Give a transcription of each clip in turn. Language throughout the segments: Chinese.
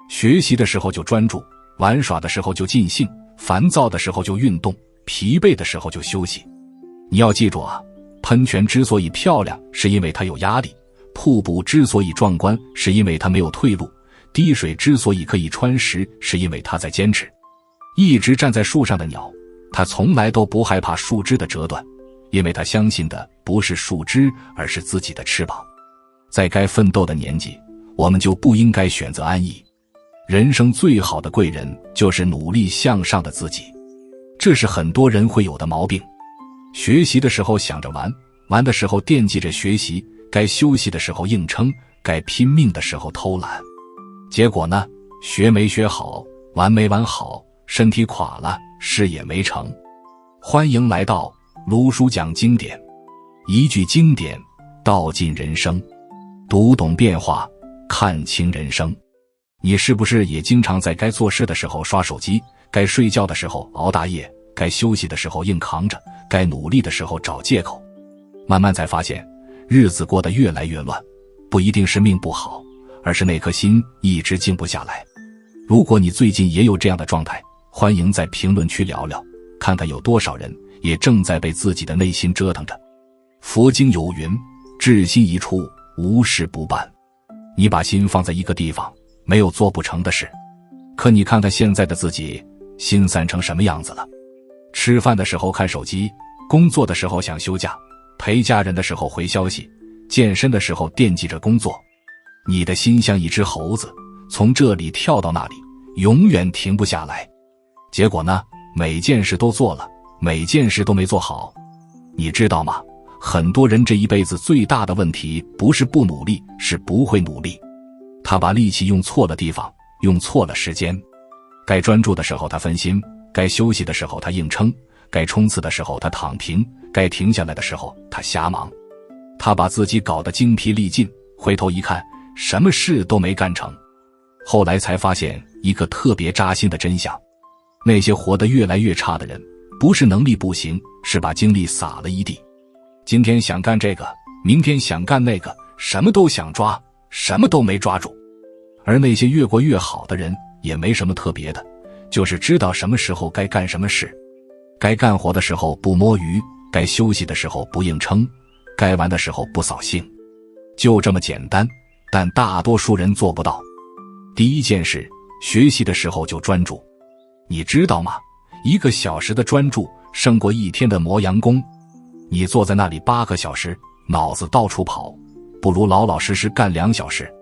學習的時候就專注，玩耍的時候就盡興，煩躁的時候就運動，疲憊的時候就休息。你要記住啊，噴泉之所以漂亮，是因為它有壓力；瀑布之所以壯觀，是因為它沒有退路；滴水之所以可以穿石，是因為它在堅持。一直站在樹上的鳥，它從來都不害怕樹枝的折斷，因為它相信的不是樹枝，而是自己的翅膀。在該奮鬥的年紀，我們就不應該選擇安逸。人生最好的貴人就是努力向上的自己，這是很多人會有的毛病。學習的時候想着玩，玩的時候惦記着學習，該休息的時候硬撐，該拼命的時候偷懶。結果呢，學沒學好，玩沒玩好，身體垮了，事也沒成。歡迎来到盧叔講經典，一句經典道盡人生，讀懂變化，看清人生。你是不是也经常在該做事的時候刷手机，該睡覺的時候熬大夜，該休息的时候硬扛着，該努力的時候找借口？慢慢才发现，日子过得越来越亂，不一定是命不好，而是那顆心一直靜不下來。如果你最近也有這樣的狀態，歡迎在評論區聊聊，看看有多少人也正在被自己的內心折騰着。佛經有云，至心一處，無事不辦。你把心放在一個地方，沒有做不成的事。可你看看現在的自己，心散成什麼樣子了？吃飯的時候看手機，工作的時候想休假，陪家人的時候回消息，健身的時候惦記着工作。你的心像一隻猴子，從這裡跳到那裡，永遠停不下來。結果呢，每件事都做了，每件事都沒做好。你知道嗎？很多人這一輩子最大的問題不是不努力，是不會努力。他把力氣用錯了地方，用錯了時間。該專注的時候他分心，該休息的時候他硬撐，該衝刺的時候他躺平，該停下來的時候他瞎忙。他把自己搞得精疲力盡，回頭一看，什麼事都沒幹成。後來才發現一個特別扎心的真相，那些活得越來越差的人，不是能力不行，是把精力撒了一地。今天想幹這個，明天想幹那個，什麼都想抓，什麼都沒抓住。而那些越過越好的人，也沒什麼特別的，就是知道什麼時候該幹什麼事。該幹活的時候不摸魚，該休息的時候不硬撐，該玩的時候不掃興。就這麼簡單，但大多數人做不到。第一件事，學習的時候就專注。你知道嗎？1個小時的專注勝過1天的磨洋工。你坐在那裡8個小時，腦子到處跑，不如老老實實幹2小時。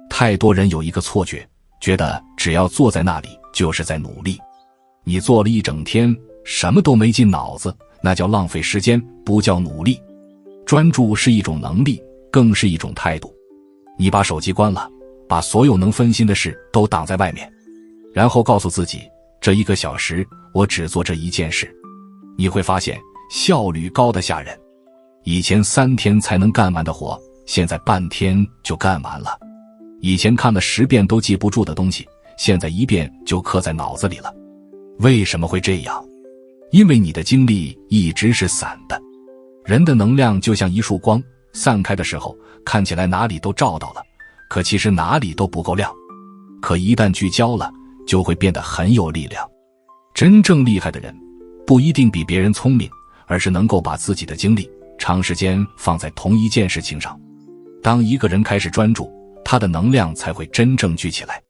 太多人有一個錯覺，覺得只要坐在那裡就是在努力。你做了一整天，什麼都沒進腦子，那叫浪費時間，不叫努力。專注是一種能力，更是一種態度。你把手機關了，把所有能分心的事都擋在外面，然後告訴自己，這1個小時我只做這一件事。你會發現效率高得嚇人。以前3天才能幹完的活，現在半天就幹完了。以前看了10遍都記不住的東西，現在1遍就刻在腦子裡了。為什麼會這樣？因為你的精力一直是散的。人的能量就像一束光，散開的時候看起來哪裡都照到了，可其實哪裡都不夠亮。可一旦聚焦了，就會變得很有力量。真正厲害的人，不一定比別人聰明，而是能夠把自己的精力長時間放在同一件事情上。當一個人開始專注，他的能量才會真正聚起來。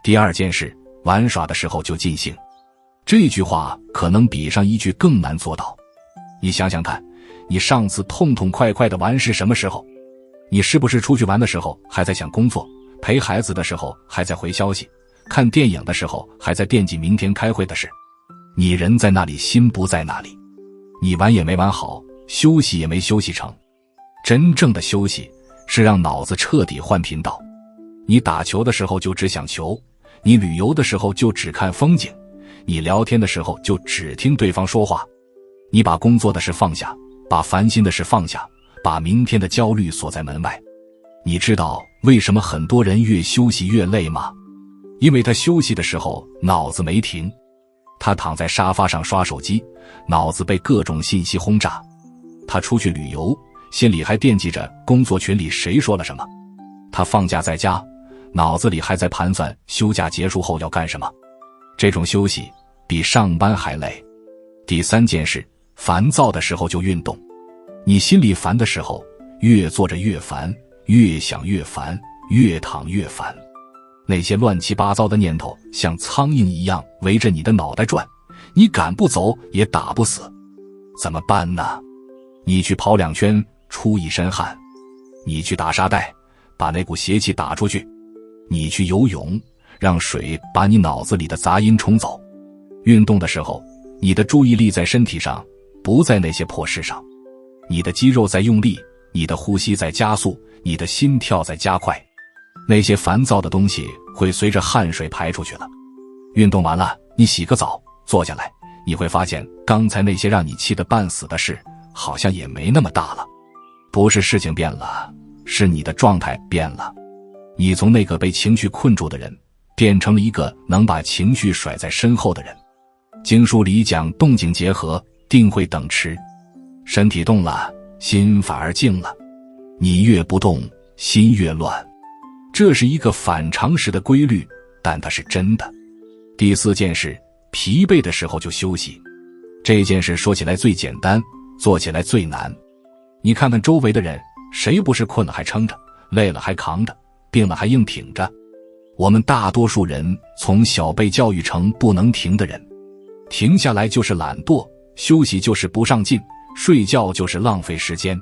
第二件事，玩耍的時候就盡興。這句話可能比上一句更難做到。你想想看，你上次痛痛快快的玩是什麼時候？你是不是出去玩的時候還在想工作，陪孩子的時候還在回消息，看電影的時候還在惦記明天開會的事？你人在那裡，心不在那裡。你玩也沒玩好，休息也沒休息成。真正的休息是讓腦子徹底換頻道。你打球的時候就只想球，你旅遊的時候就只看風景，你聊天的時候就只聽對方說話。你把工作的事放下，把煩心的事放下，把明天的焦慮鎖在門外。你知道為什麼很多人越休息越累嗎？因為他休息的時候腦子沒停，他躺在沙發上刷手機，腦子被各種信息轟炸。他出去旅遊，心裡還惦記着工作群裡誰說了什麼。他放假在家，腦子裡還在盤算休假結束後要幹什麼。這種休息比上班還累。第三件事，煩躁的時候就運動。你心裡煩的時候，越坐着越煩，越想越煩，越躺越煩。那些亂七八糟的念頭像蒼蠅一樣圍着你的腦袋轉，你趕不走也打不死。怎麼辦呢？你去跑2圈，出一身汗；你去打沙袋，把那股邪氣打出去；你去游泳，讓水把你腦子裡的雜音沖走。運動的時候，你的注意力在身體上，不在那些破事上。你的肌肉在用力，你的呼吸在加速，你的心跳在加快。那些煩躁的東西會隨着汗水排出去了。運動完了，你洗個澡，坐下來，你會發現剛才那些讓你氣得半死的事，好像也沒那麼大了。不是事情變了，是你的狀態變了。你從那個被情緒困住的人，變成了一個能把情緒甩在身後的人。經書裡講動靜結合，定會等遲。身體動了，心反而靜了。你越不動，心越亂。這是一個反常識的規律，但它是真的。第4件事，疲憊的時候就休息。這件事說起來最簡單，做起來最難。你看看周圍的人，誰不是困了還撐着，累了還扛着，病了還硬挺着？我們大多数人從小被教育成不能停的人，停下来就是懶惰，休息就是不上進，睡覺就是浪費時間。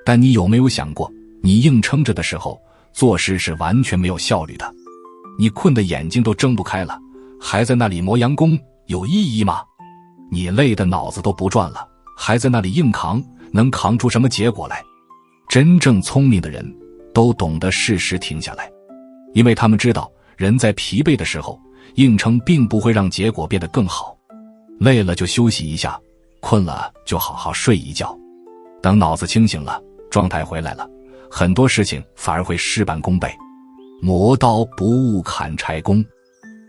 但你有沒有想過，你硬撐着的時候，做事是完全沒有效率的。你困得眼睛都睜不開了，還在那裡磨洋工，有意義嗎？你累得腦子都不轉了，還在那裡硬扛，能扛出什麼結果来？真正聰明的人都懂得適时停下來，因为他們知道人在疲憊的時候，硬撐並不會讓結果變得更好。累了就休息一下，困了就好好睡一覺。等腦子清醒了，狀態回來了，很多事情反而會事半功倍。磨刀不誤砍柴工，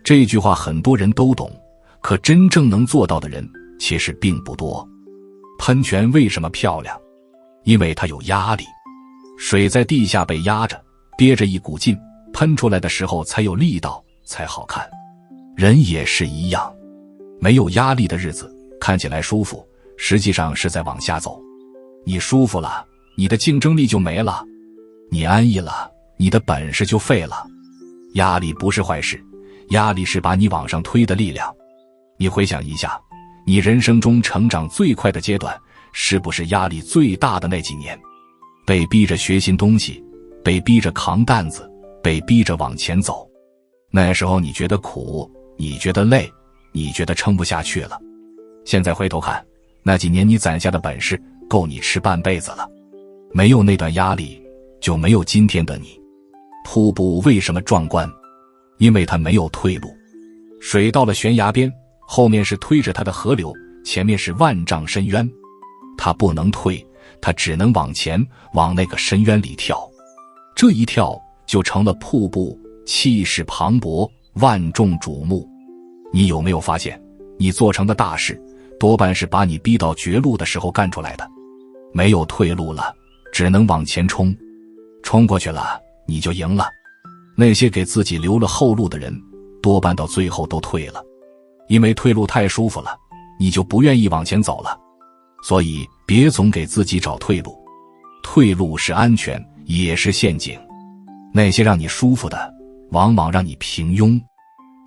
這句話很多人都懂，可真正能做到的人其實並不多。噴泉為什麼漂亮？因為它有壓力。水在地下被壓着，憋着一股勁，噴出來的時候才有力道，才好看。人也是一樣，沒有壓力的日子看起來舒服，實際上是在往下走。你舒服了，你的競爭力就沒了；你安逸了，你的本事就廢了。壓力不是壞事，壓力是把你往上推的力量。你回想一下，你人生中成長最快的階段，是不是壓力最大的那幾年？被逼着學新東西，被逼着扛擔子，被逼着往前走。那時候你覺得苦，你覺得累，你覺得撐不下去了。現在回頭看，那幾年你攒下的本事夠你吃半輩子了。沒有那段壓力，就沒有今天的你。瀑布為什麼壯觀？因為它沒有退路。水到了懸崖邊，後面是推着它的河流，前面是萬丈深淵。它不能退，它只能往前，往那個深淵裡跳。這一跳就成了瀑布，氣勢磅礴，萬眾矚目。你有沒有發現，你做成的大事多半是把你逼到絕路的時候幹出來的？沒有退路了，只能往前衝。衝過去了，你就贏了。那些給自己留了後路的人，多半到最後都退了。因為退路太舒服了，你就不願意往前走了。所以別總給自己找退路，退路是安全，也是陷阱。那些讓你舒服的，往往讓你平庸；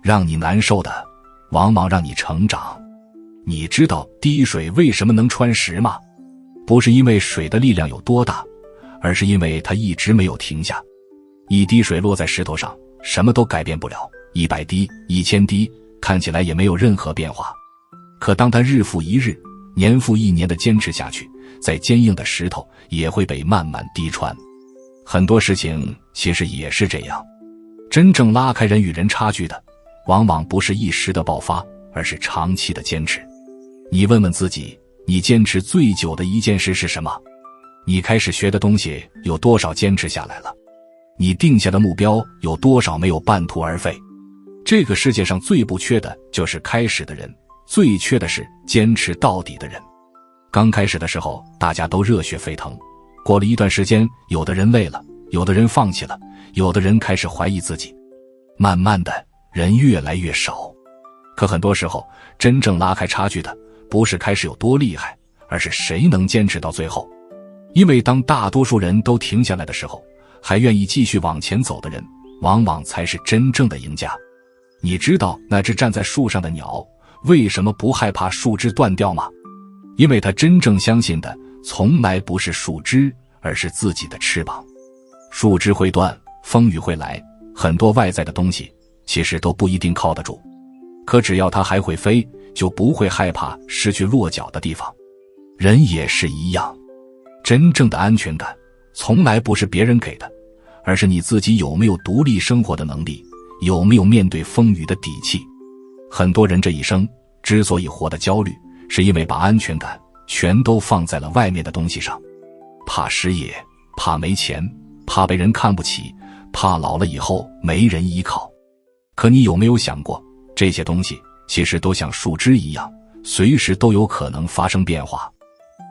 讓你難受的，往往讓你成長。你知道滴水為什麼能穿石嗎？不是因為水的力量有多大，而是因為它一直沒有停下。一滴水落在石頭上，什麼都改變不了；100滴、1000滴，看起來也沒有任何變化。可當它日復一日、年復一年的堅持下去，再堅硬的石頭也會被慢慢滴穿。很多事情其實也是這樣，真正拉開人與人差距的，往往不是一時的爆發，而是長期的堅持。你問問自己，你堅持最久的一件事是什麼？你開始學的東西有多少堅持下來了？你定下的目標有多少沒有半途而廢？這個世界上最不缺的就是開始的人，最缺的是堅持到底的人。剛開始的時候，大家都熱血沸騰，過了一段時間，有的人累了，有的人放棄了，有的人開始懷疑自己，慢慢的，人越來越少。可很多時候，真正拉開差距的，不是開始有多厲害，而是誰能堅持到最後。因為當大多數人都停下來的時候，還願意繼續往前走的人，往往才是真正的贏家。你知道那只站在樹上的鳥為什麼不害怕樹枝斷掉嗎？因為它真正相信的從來不是樹枝，而是自己的翅膀。樹枝會斷，風雨會來，很多外在的東西其實都不一定靠得住，可只要它還會飛，就不會害怕失去落腳的地方。人也是一樣，真正的安全感從來不是別人給的，而是你自己有沒有獨立生活的能力，有沒有面對风雨的底气。很多人这一生之所以活得焦慮，是因為把安全感全都放在了外面的東西上，怕失業，怕沒錢，怕被人看不起，怕老了以後沒人依靠。可你有沒有想過，這些東西其實都像樹枝一樣，隨時都有可能發生變化。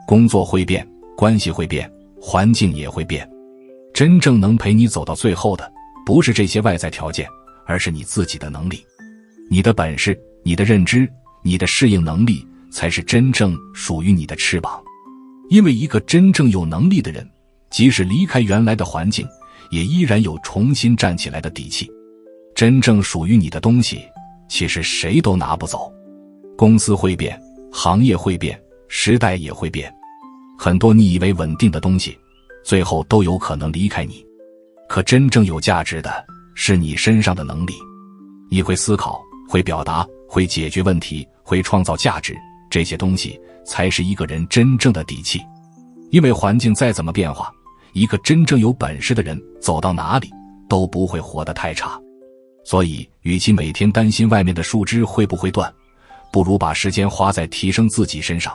工作會變，關係會變，環境也會變。真正能陪你走到最後的，不是這些外在條件，而是你自己的能力。你的本事，你的認知，你的適應能力，才是真正屬於你的翅膀。因為一個真正有能力的人，即使離開原來的環境，也依然有重新站起來的底氣。真正屬於你的東西，其實誰都拿不走。公司會變，行業會變，時代也會變。很多你以為穩定的東西，最後都有可能離開你。可真正有價值的，是你身上的能力。你會思考，會表達，會解決問題，會創造價值，這些東西才是一個人真正的底氣。因為環境再怎麼變化，一個真正有本事的人走到哪裡都不會活得太差。所以與其每天擔心外面的樹枝會不會斷，不如把時間花在提升自己身上。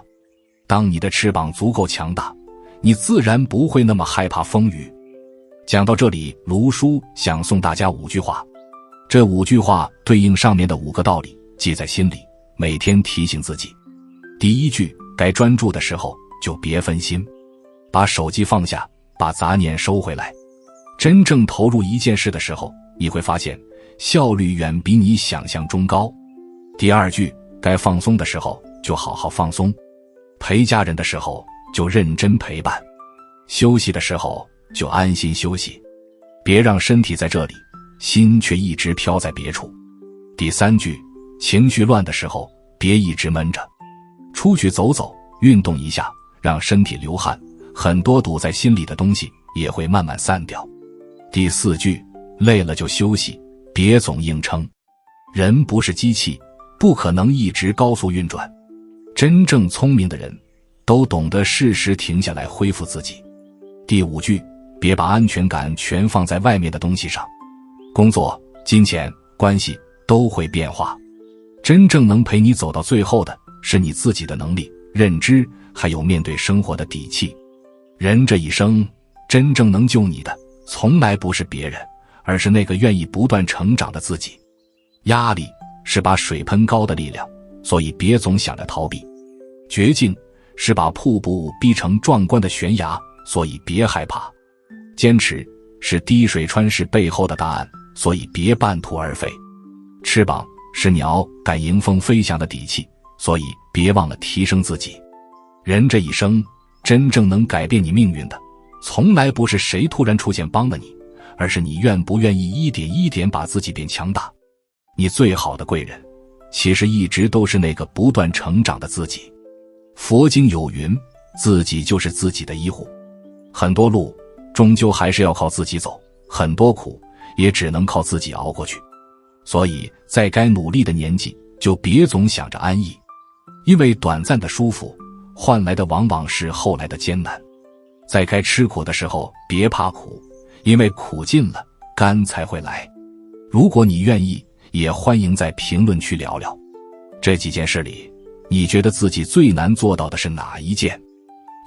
當你的翅膀足夠強大，你自然不會那麼害怕風雨。講到這裡，盧叔想送大家5句話，這5句話對應上面的5個道理，記在心裡，每天提醒自己。第一句，該專注的時候就別分心，把手機放下，把雜念收回來。真正投入一件事的時候，你會發現效率遠比你想象中高。第二句，該放鬆的時候就好好放鬆，陪家人的時候就認真陪伴，休息的時候就安心休息，別讓身體在這裡，心卻一直飄在別處。第三句，情緒亂的時候別一直悶着，出去走走，運動一下，讓身體流汗，很多堵在心裡的東西也會慢慢散掉。第四句，累了就休息，別總硬撐，人不是機器，不可能一直高速運轉。真正聰明的人都懂得適時停下來恢復自己。第五句，別把安全感全放在外面的東西上，工作、金錢、關係都會變化，真正能陪你走到最後的是你自己的能力、認知，還有面對生活的底氣。人這一生真正能救你的從來不是別人，而是那個願意不斷成長的自己。壓力是把水噴高的力量，所以別總想着逃避。絕境是把瀑布逼成壯觀的懸崖，所以別害怕。堅持是滴水穿石背後的答案，所以別半途而廢。翅膀是鳥敢迎風飛翔的底氣，所以別忘了提升自己。人這一生真正能改變你命運的，從來不是誰突然出現幫了你，而是你願不願意一點一點把自己變強大。你最好的貴人，其實一直都是那個不斷成長的自己。佛經有云，自己就是自己的醫護。很多路終究還是要靠自己走，很多苦也只能靠自己熬過去。所以在該努力的年紀，就別總想着安逸，因為短暫的舒服換來的往往是後來的艱難。在該吃苦的時候別怕苦，因為苦盡了，甘才會來。如果你願意，也歡迎在評論區聊聊，這幾件事裡你覺得自己最難做到的是哪一件？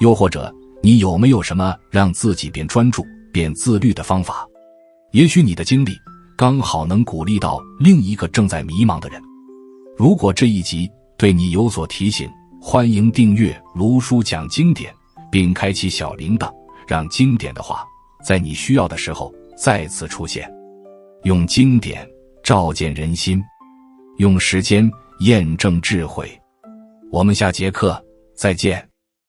又或者你有沒有什麼讓自己變專注、变自律的方法？也許你的經歷剛好能鼓勵到另一個正在迷茫的人。如果這一集對你有所提醒，歡迎訂閱盧叔講經典，並開啟小鈴鐺，讓經典的話在你需要的時候再次出現。用經典照見人心，用時間驗證智慧。我們下節課再見。